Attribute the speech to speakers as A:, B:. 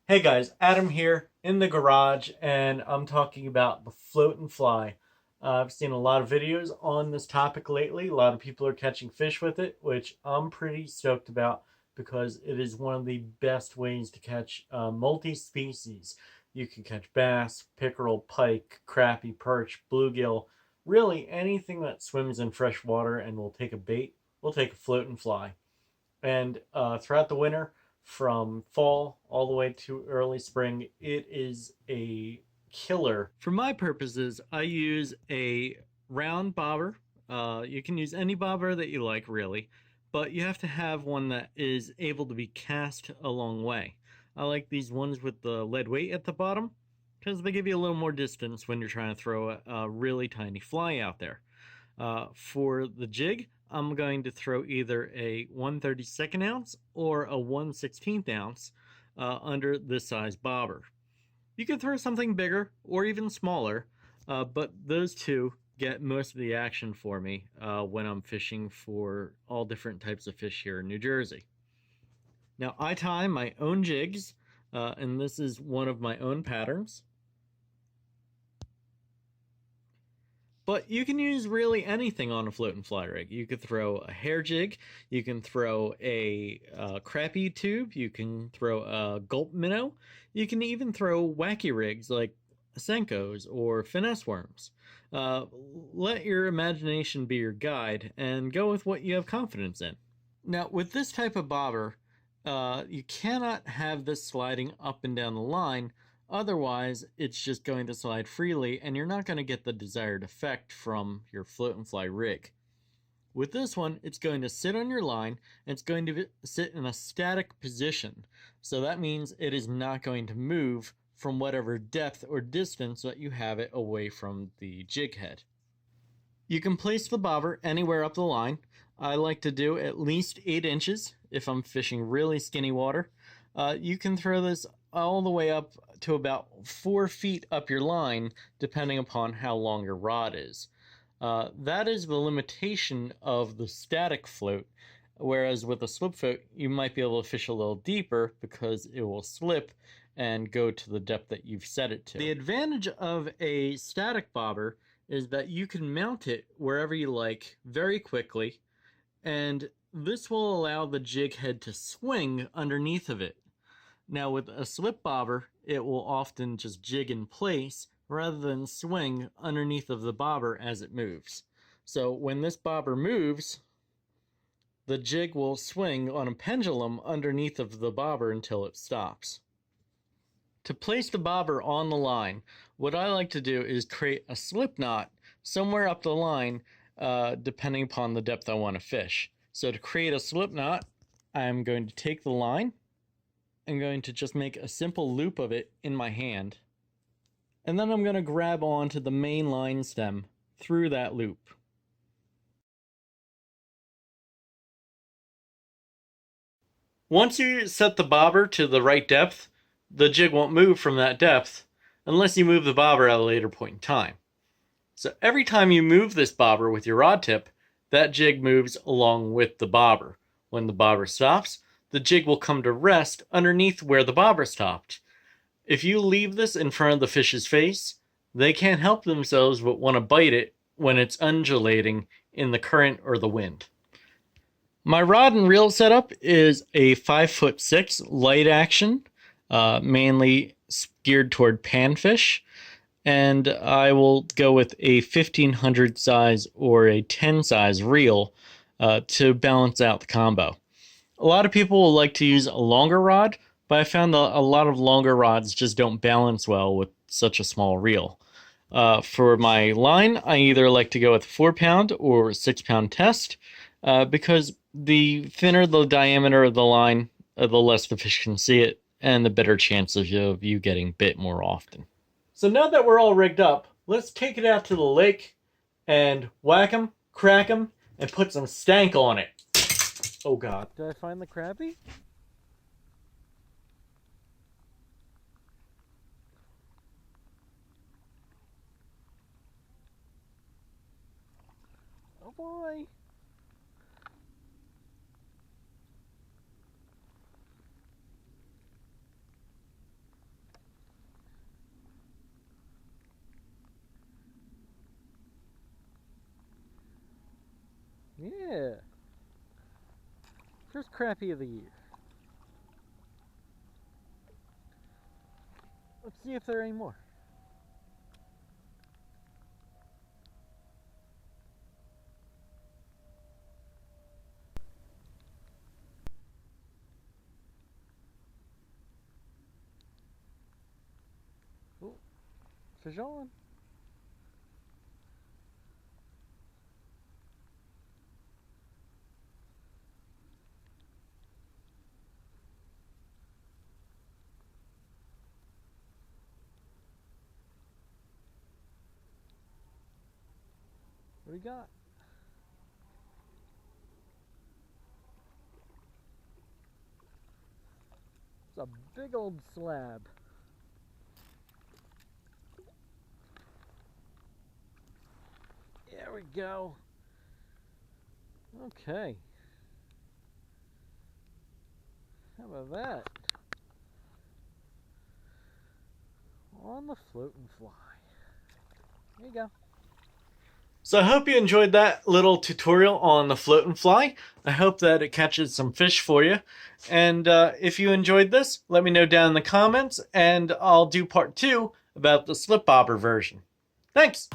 A: Hey guys, Adam here in the garage, and I'm talking about the float and fly. I've seen a lot of videos on this topic lately. A lot of people are catching fish with it, which I'm pretty stoked about because it is one of the best ways to catch multi-species. You can catch bass, pickerel, pike, crappie, perch, bluegill, really anything that swims in fresh water and will take a bait, will take a float and fly. And throughout the winter, from fall all the way to early spring, it is a killer. For my purposes, I use a round bobber. You can use any bobber that you like, really, but you have to have one that is able to be cast a long way. I like these ones with the lead weight at the bottom because they give you a little more distance when you're trying to throw a really tiny fly out there. For the jig, I'm going to throw either a 1/32 ounce or a 1/16 ounce under this size bobber. You can throw something bigger or even smaller, but those two get most of the action for me when I'm fishing for all different types of fish here in New Jersey. Now, I tie my own jigs, and this is one of my own patterns. But you can use really anything on a float and fly rig. You could throw a hair jig, you can throw a crappie tube, you can throw a gulp minnow, you can even throw wacky rigs like Senkos or finesse worms. Let your imagination be your guide and go with what you have confidence in. Now, with this type of bobber, you cannot have this sliding up and down the line. Otherwise, it's just going to slide freely and you're not going to get the desired effect from your float and fly rig. With this one, it's going to sit on your line and it's going to sit in a static position. So that means it is not going to move from whatever depth or distance that you have it away from the jig head. You can place the bobber anywhere up the line. I like to do at least 8 inches if I'm fishing really skinny water. You can throw this all the way up to about 4 feet up your line, depending upon how long your rod is. That is the limitation of the static float, whereas with a slip float, you might be able to fish a little deeper because it will slip and go to the depth that you've set it to. The advantage of a static bobber is that you can mount it wherever you like very quickly, and this will allow the jig head to swing underneath of it. Now with a slip bobber, it will often just jig in place rather than swing underneath of the bobber as it moves. So when this bobber moves, the jig will swing on a pendulum underneath of the bobber until it stops. To place the bobber on the line, what I like to do is create a slip knot somewhere up the line, depending upon the depth I want to fish. So to create a slip knot, I'm going to take the line, I'm going to just make a simple loop of it in my hand, and then I'm going to grab onto the main line stem through that loop. Once you set the bobber to the right depth, the jig won't move from that depth unless you move the bobber at a later point in time. So every time you move this bobber with your rod tip, that jig moves along with the bobber. When the bobber stops, the jig will come to rest underneath where the bobber stopped. If you leave this in front of the fish's face, they can't help themselves but want to bite it when it's undulating in the current or the wind. My rod and reel setup is a 5'6" light action, mainly geared toward panfish, and I will go with a 1500 size or a 10 size reel to balance out the combo. A lot of people will like to use a longer rod, but I found that a lot of longer rods just don't balance well with such a small reel. For my line, I either like to go with 4-pound or 6-pound test, because the thinner the diameter of the line, the less the fish can see it, and the better chances of you getting bit more often. So now that we're all rigged up, let's take it out to the lake and whack 'em, crack 'em, and put some stank on it. Oh God. Did I find the crappie? Oh boy. First crappie of the year. Let's see if there are any more. Oh, fish on. What do we got? It's a big old slab. There we go. Okay. How about that? On the floating fly. There you go. So I hope you enjoyed that little tutorial on the float and fly. I hope that it catches some fish for you. And if you enjoyed this, let me know down in the comments, and I'll do part 2 about the slip bobber version. Thanks!